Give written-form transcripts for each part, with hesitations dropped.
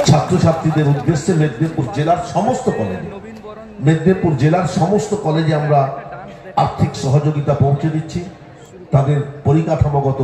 ছাত্রছাত্রীদের উদ্দেশ্যে মেদিনীপুর জেলার সমস্ত কলেজে আমরা আর্থিক সহযোগিতা পৌঁছে দিচ্ছি। তাদের পরিকাঠামোগত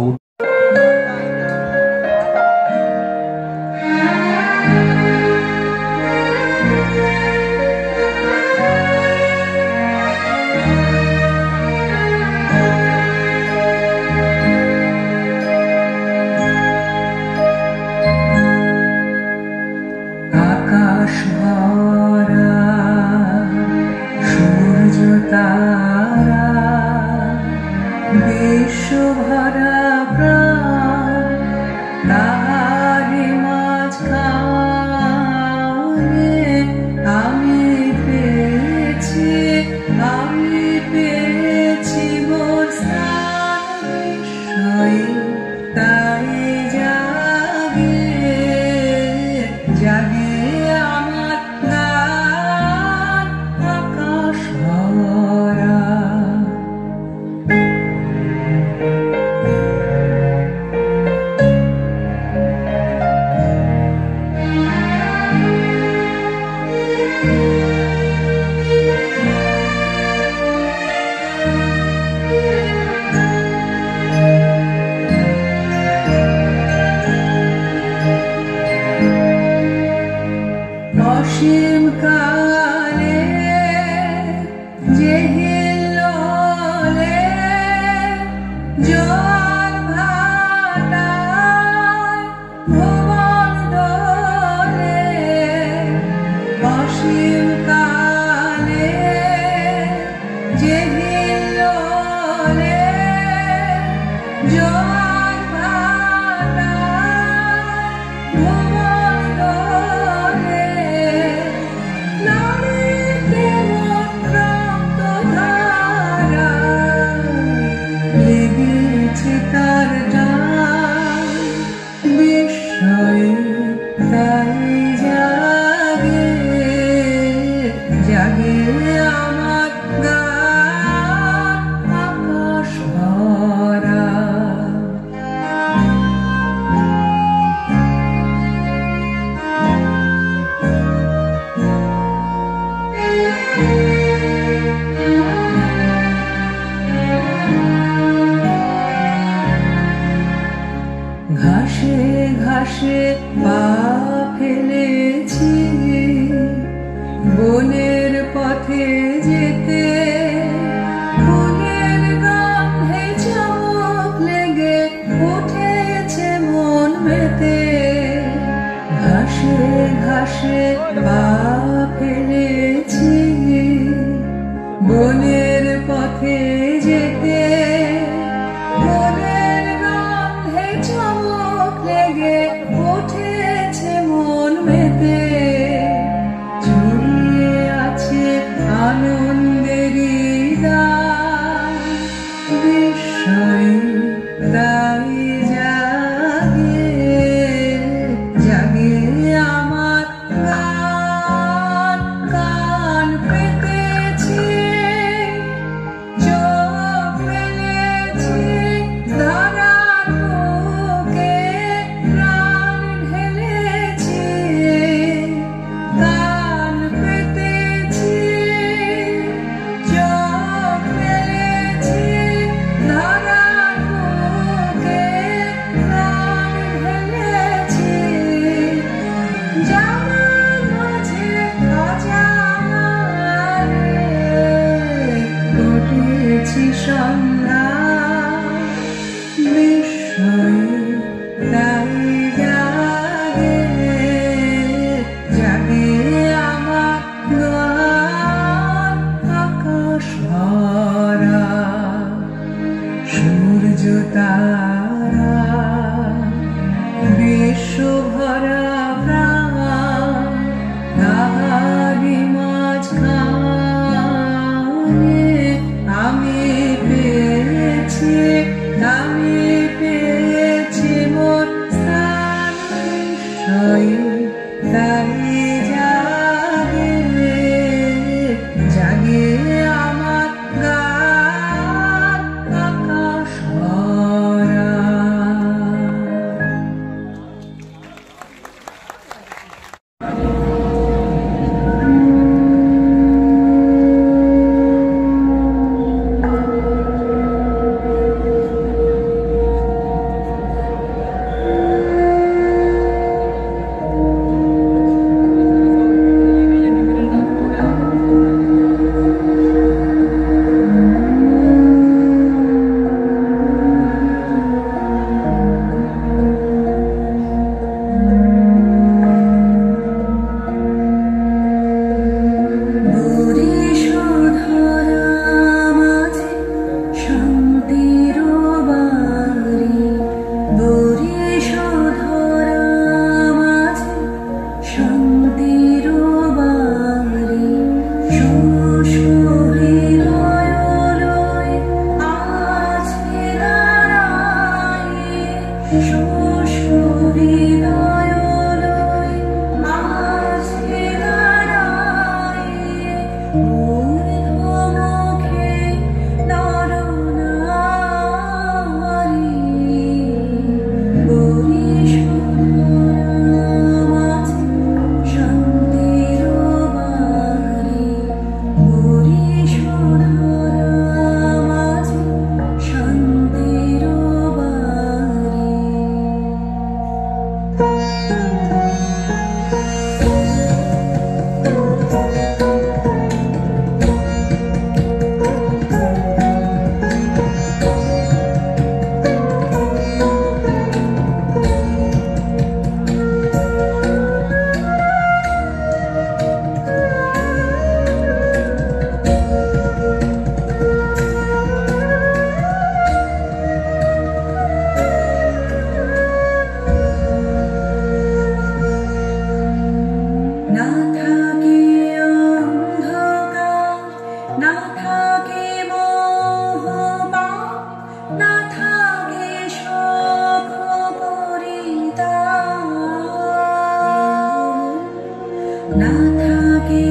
না থাকে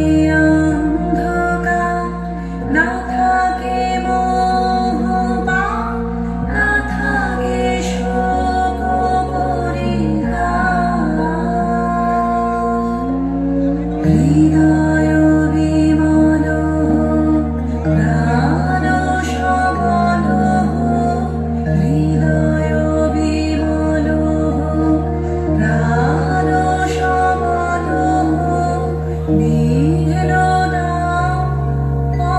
অন্ধকার, না থাকে মোহপাপ, না থাকে শোক পরিহার। হৃদয় বিমল হোক, প্রাণ সবল হোক, হৃদয় বিমল হোক, প্রাণ সবল হোক, বিঘ্ন দাও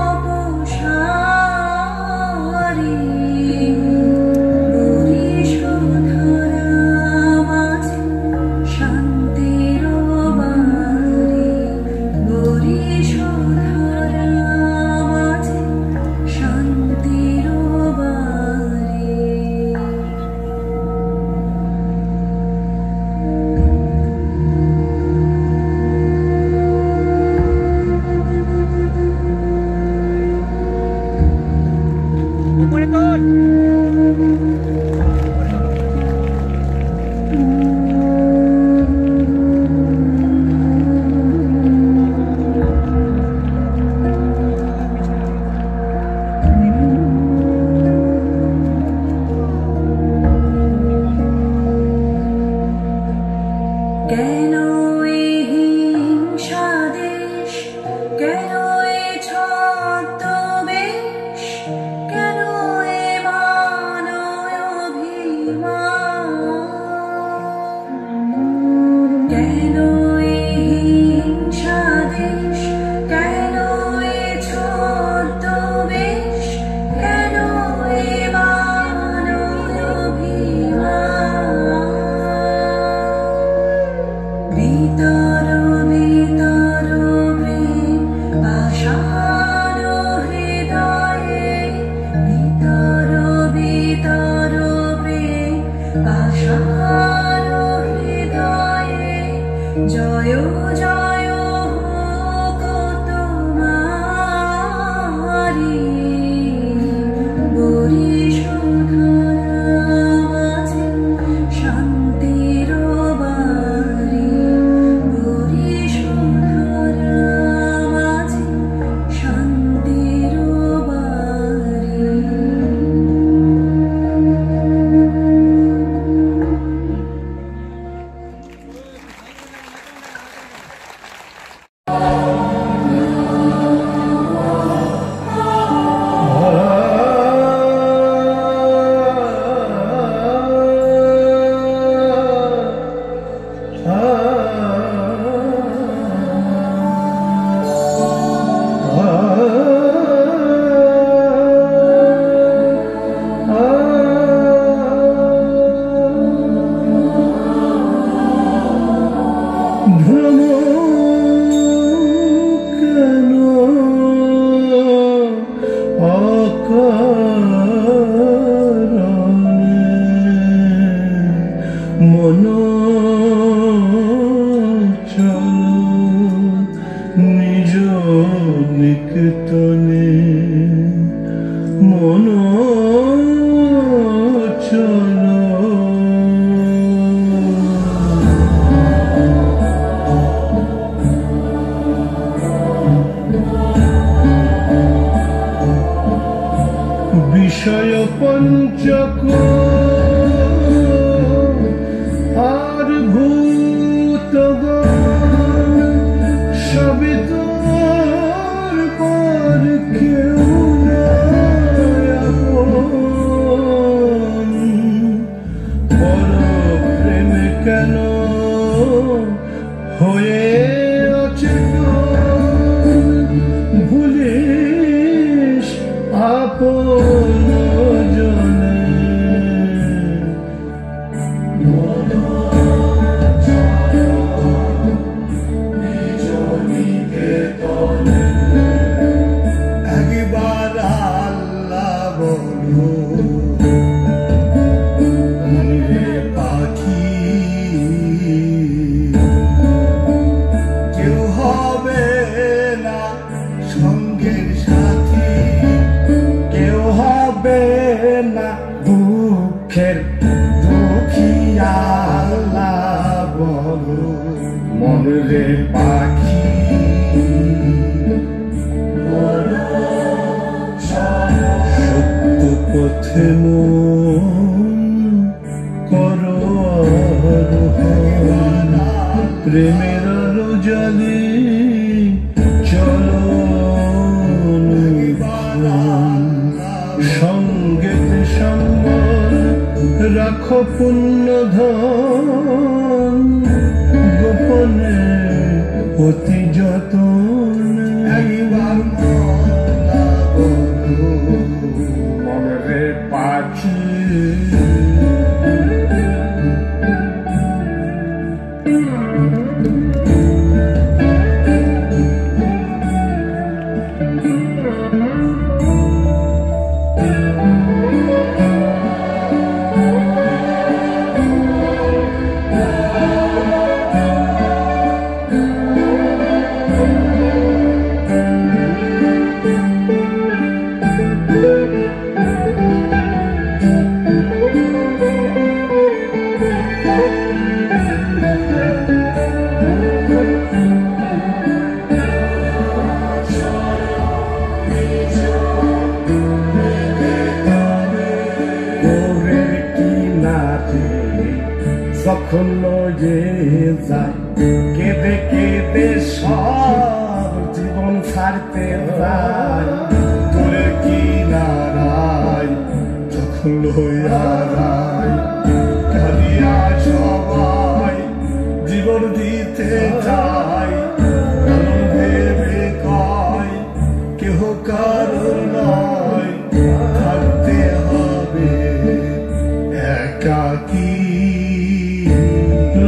অপসারি। বরিশোধরা মাঝে শান্তির বাড়ি, বরিশোধরা মাঝে শান্তির বাড়ি। উপরে তোল। কেন এই হিংসা দেশ, কেন এই ছদ্মবেশ, কেন এ মানয় অভিমান, কেন এই হিংসা দেশ, কেন এ ছদ্মবেশ, কেন এ মানয় অভিমান। ভিতর ভিতর প্রেম পাষাণ হৃদয়ে, ভিতর ভিতর প্রেম পাষাণ হৃদয়ে, জয় জয় হোক তোমারি। বরিশোধরা মাঝে শান্তির বাড়ি, বরিশোধরা মাঝে শান্তির বাড়ি। মন চল নিজ নিকেতনে, মন চল বিষয় পঞ্চক আর ভূতগণ সবই তোর পর, কেউ নয় আপন। পর প্রেম কেন হয়ে অচেতন, ভুলিস আপন জনে। একবার আল্লাহ বলো পাখি, মনরে পাখি সত্য পথে মন করো আরোহণ, প্রেমের আলো জ্বালি চলো সঙ্গেত সম্বল রাখো পুণ্য ধন, গোপনে অতি যতনে মনরে পাখি যখন যে যায় কেঁদে কেঁদে সব জীবন ছাড়তে যায়, তোরে কি নারায় যখন লইয়া রায় কালিয়া সবাই জীবন দিতে যায়, কারণ ভেবে কয় কেহ কারণ নয়, থাকতে হবে একাকী।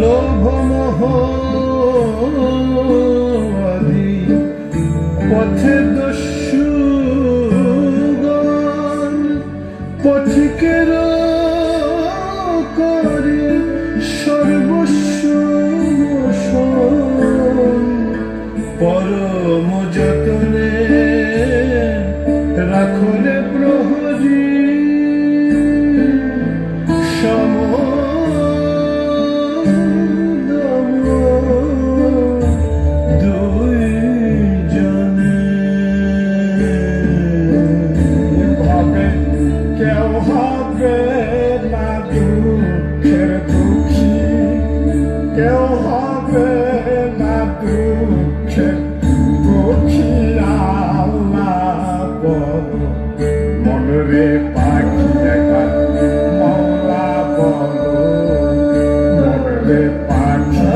লোভ মোহ আদি পথে দস্যুগণ পথিকের করে সর্বস্ব পরম যতনে রাখলে প্রহরী সম মনরে পাখি একবার মৌলা বলো, মনরে পাখি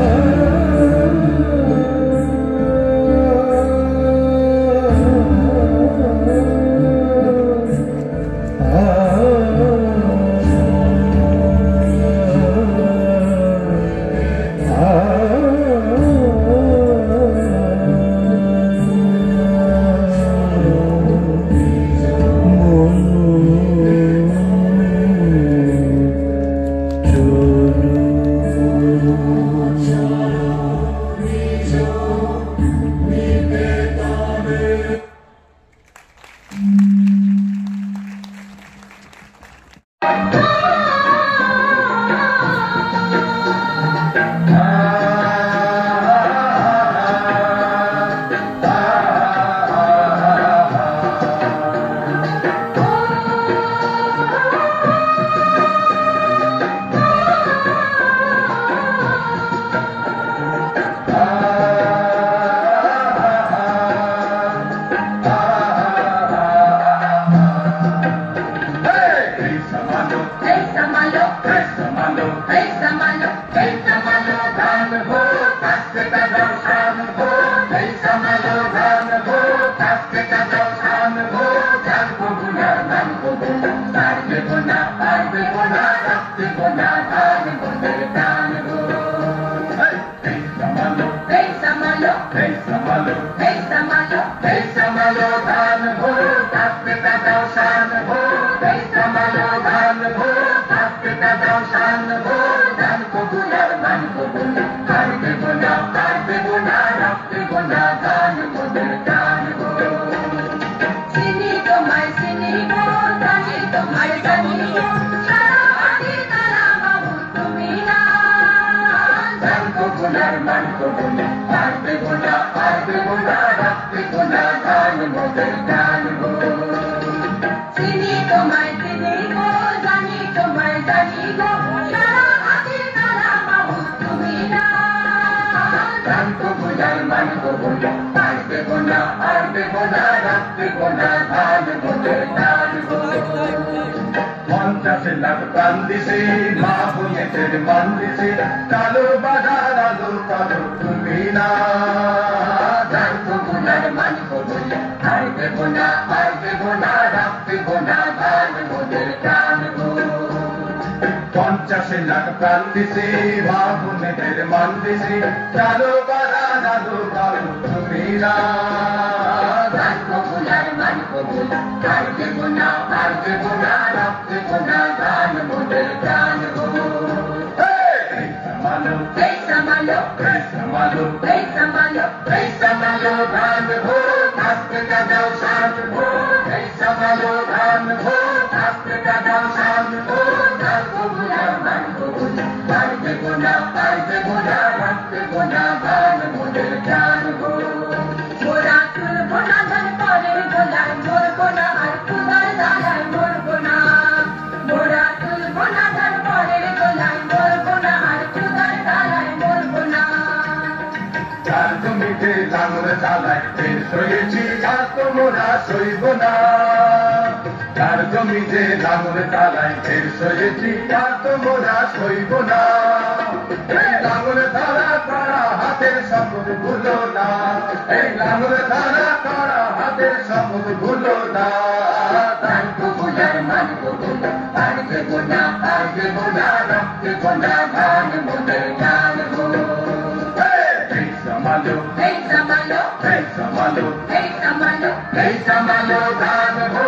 বুঝার মানব বলে আর দেব না রাখতে গোনা গান মোদের গান গো চিনি তোমায় চিনি গো জানি তোমায় জানি গো সারা হাতে তারা বাবু তুমি না গান তো বুঝার মানব বলে আর দেব না রাখতে গোনা গান মোদের গান গো 50 লাখ প্রাণ দিছে মা বোনেদের মান দিছে কালো বাজার আলো কালো তুমি না গান তো বুঝার মানব বলে আর দেব না রাখতে গোনা গান মোদের গান গো 50 লাখ প্রাণ দিছে মা বোনেদের মান দিছে কালো বাজার আলো কালো তুমি না গান তো বুঝার মানব বলে আর দেব না রাখতে গোনা গান মোদের গান গো এই সামালো গান গো আজকে কাদাও শান্ত গো এই সামালো গান গো আজকে কাদাও শান্ত গো গান গো বুঝার মানব বলে আর দেব না রাখতে গোনা গান মোদের গান গো মোরা তুলবো না ধান পরের গোলায় মরবো না আর খুদার দালায় মরবো না মোরা তুলবো না ধান পরের গোলায় মরবো না আর খুদার দালায় মরবো না তার জমিতে লাঙল চালায় ফের সয়েছি আর তোমরা সইব না তার জমিতে লাঙল চালায় ফের সয়েছি আর তোমরা সইব না এই লাঙল ধারা করা হাতের শপথ ভুলো না এই লাঙল ধারা করা হাতের শপথ ভুলো না তাই তো বুঝার মানব বলে আর দেব না রাখতে গোনা গান মোদের গান গো এই সামালো গান গো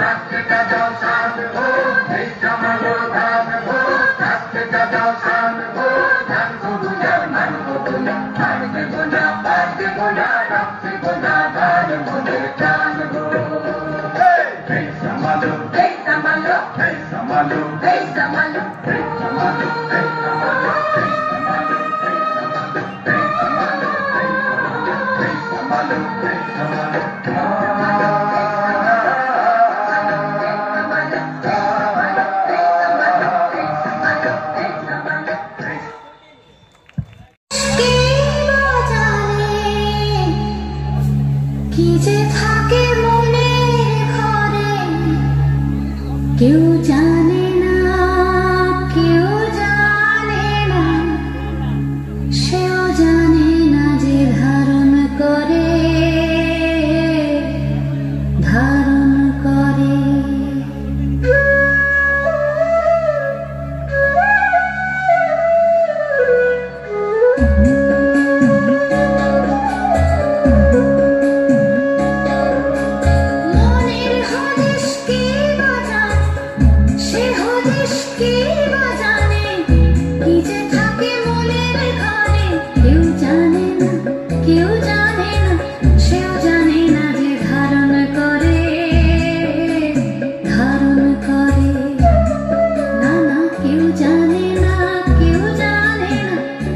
আজকে কাদাও শান্ত গো এই সামালো গান গো আজকে কাদাও শান্ত গো গান গো বুঝার মানব বলে আর দেব না রাখতে গোনা গান মোদের গান গো এই সামালো কি যে থাকে মনের ঘরে কেউ জানে না সেও জানে না যে ধারণ করে মনের হদিশ কে বাজায় সে হদিশ কে বাজানে কি যে থাকে মনের ঘরে কেউ জানে না সেও জানে না যে ধারণ করে না কেউ জানে না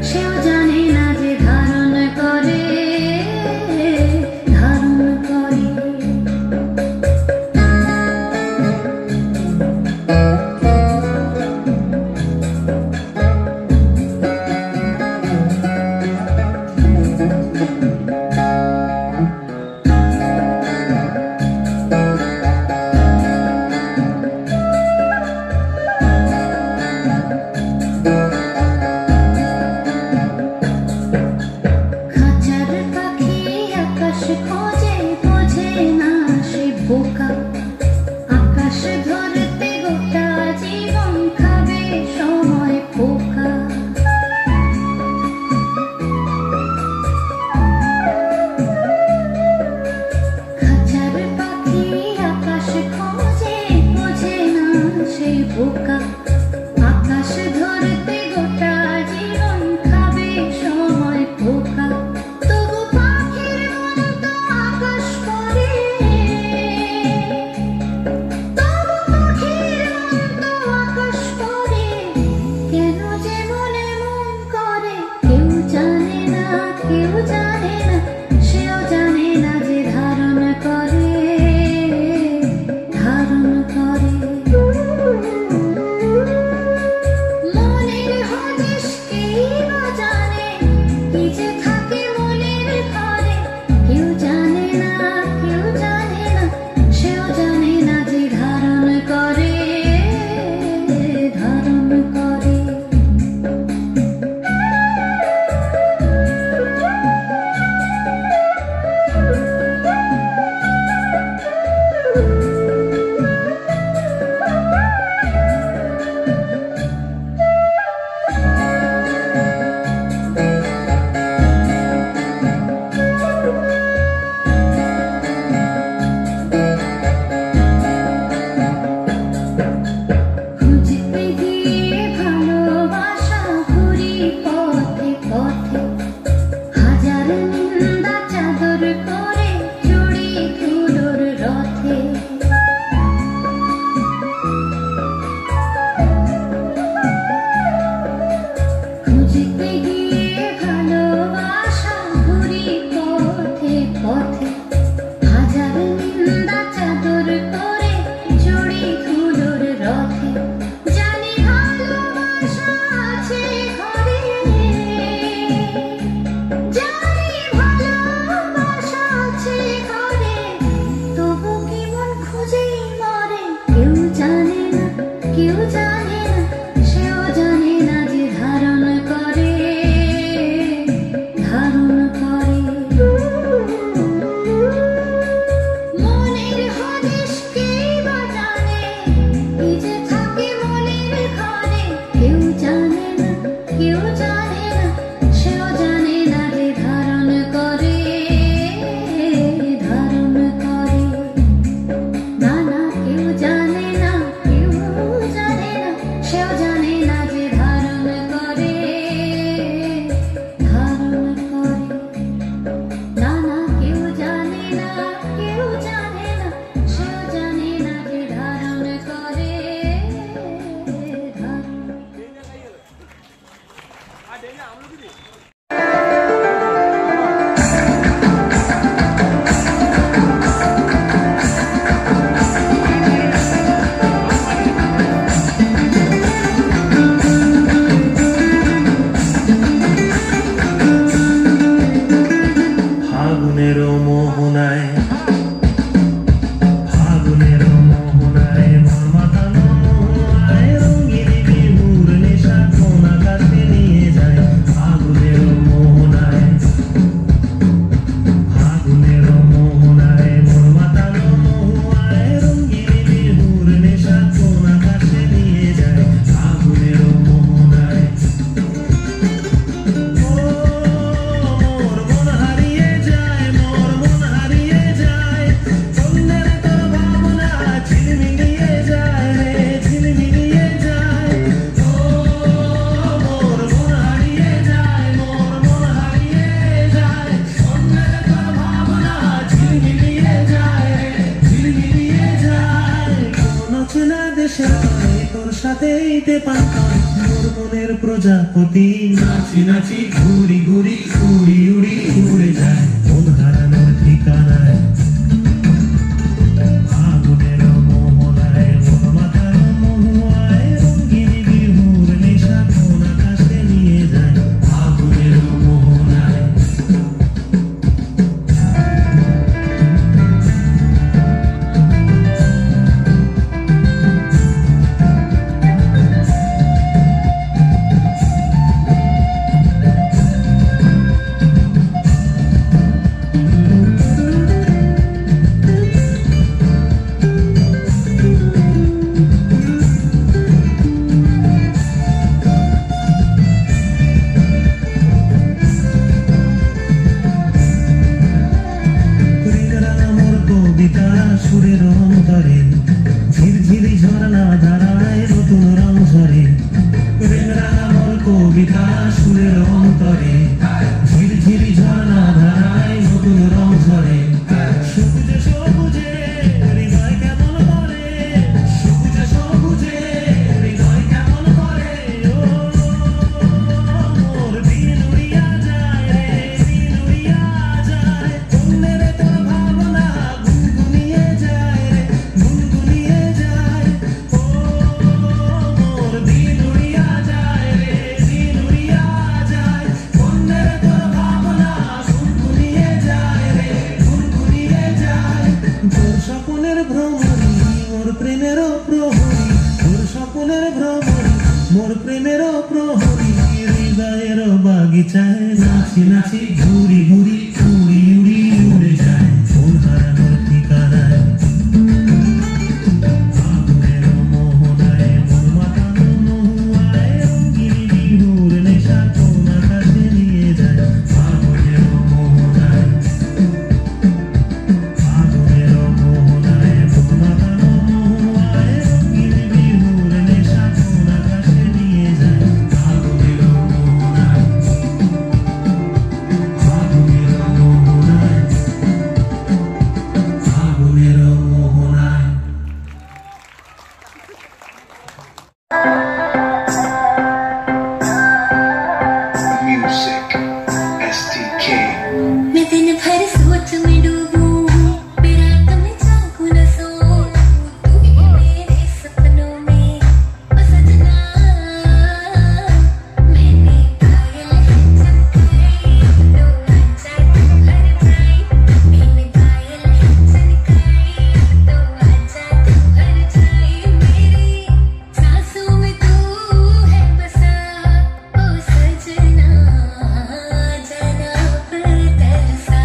সেও জানে না যে ধারণ করে ফাগুনের মোহনায় ফাগুনের মোহনায় মন মাতানো মোহনায় রঙিন বিহুর নেশা কোন আকাশে নিয়ে যায় ফাগুনের মোহনায় ফাগুনের মোহনায় মন মাতানো মোহনায় রঙিন বিহুর নেশা কোন আকাশে নিয়ে যায় ফাগুনের মোহনায় মনের প্রজাপতি নাচি নাচি ঘুরি ঘুরি উড়ি উড়ি উড়ে যায় মন হারানোর ঠিকানায় ফাগুনের মোহনায় মন মাতানো মহুয়ায় রঙিন বিহুর নেশা কোন আকাশে নিয়ে যায় ফাগুনের মোহনায় সুরের অন্তরে ঝিরঝিরি ঝরনা ধারায় নতুন রং ঝরে আমার কবিতা সুরের অন্তরে ঝিরঝিরি ঝরনা ধারায় নতুন রং ঝরে সবুজে সবুজে হৃদয় কেমন করে সবুজে সবুজে হৃদয় কেমন করে মোর দিন উড়িয়া যায় রে দিন উড়িয়া যায় অন্যের তোর ভাবনা গুনগুনিয়ে যায় রে গুনগুনিয়ে যায় মোর দিন উড়িয়া যায় রে দিন উড়িয়া যায় অন্যের তোর ভাবনা গুনগুনিয়ে যায় রে গুনগুনিয়ে যায় তোর স্বপ্নের ভ্রমণী মোর প্রেমেরও প্রহরী তোর স্বপ্নের ভ্রমণী মোর প্রেমেরও প্রহরী হৃদয়ের বাগিচায় নাচি নাচি ঘুরি ঘুরি উড়ি উড়ি উড়ে যায় মন হারানোর ঠিকানায় ফাগুনের মোহনায় মন মাতানো মহুয়ায় রঙিন বিহুর নেশা কোন আকাশে নিয়ে যায় ফাগুনের মোহনায় ফাগুনের মোহনায় মন মাতানো মহুয়ায় রঙিন বিহুর নেশা কোন আকাশে নিয়ে যায় ফাগুনের মোহনায় ফাগুনের মোহনায় ফাগুনের মোহনায় Music, STK. मैं दिन भर सोच में डूबूं रात में जागूं न सोऊं तू ही मेरे सपनों में ओ सजना मैंने पायल है चमकाई तो आजा तू हर जाए मैंने पायल है चमकाई तो आजा तू हर जाए मेरी सांसों में तू है बसा ओ सजना जना पर तरसा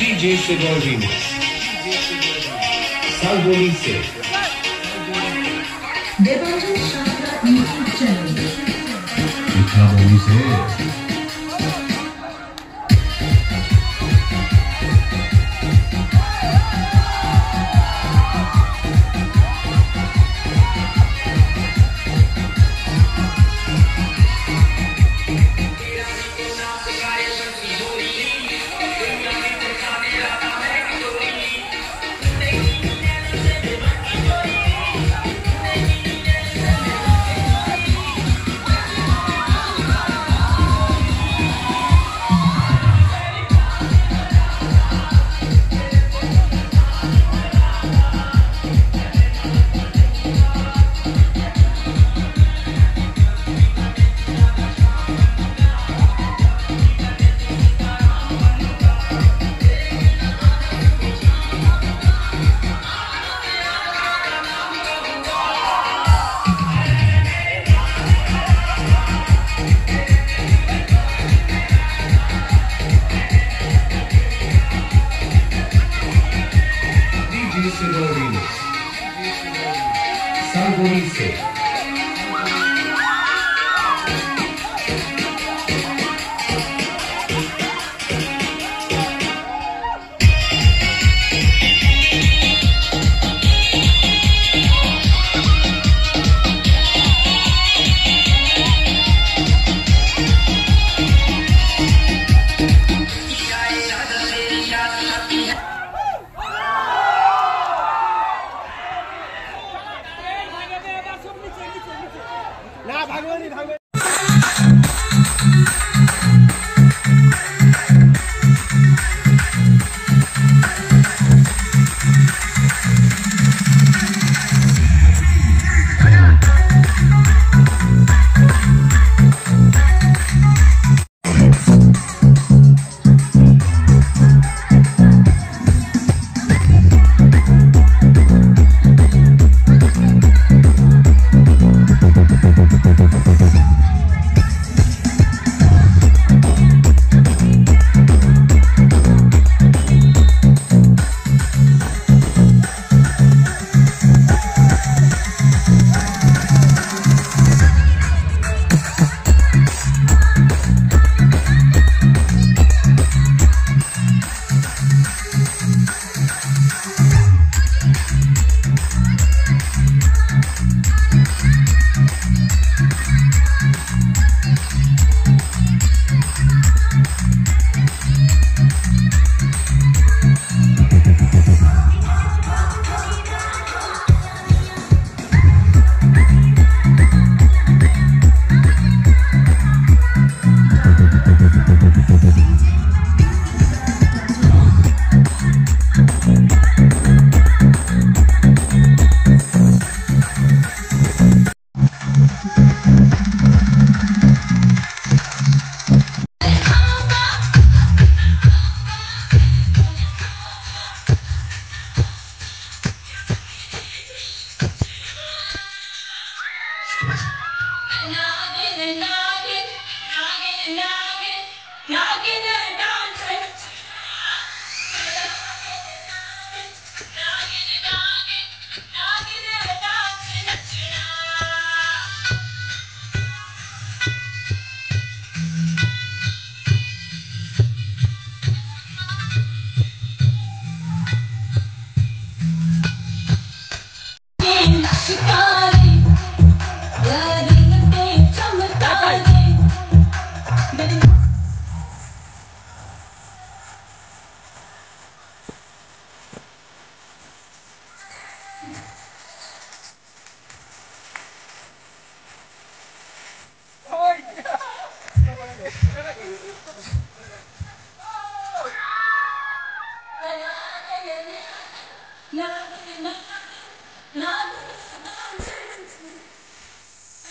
DJ Sigol Remix Salboni से देवांजन शास्त्रा यूट्यूब चैनल Salboni से Salboni से না ভাগবানি ভাগবানি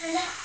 No.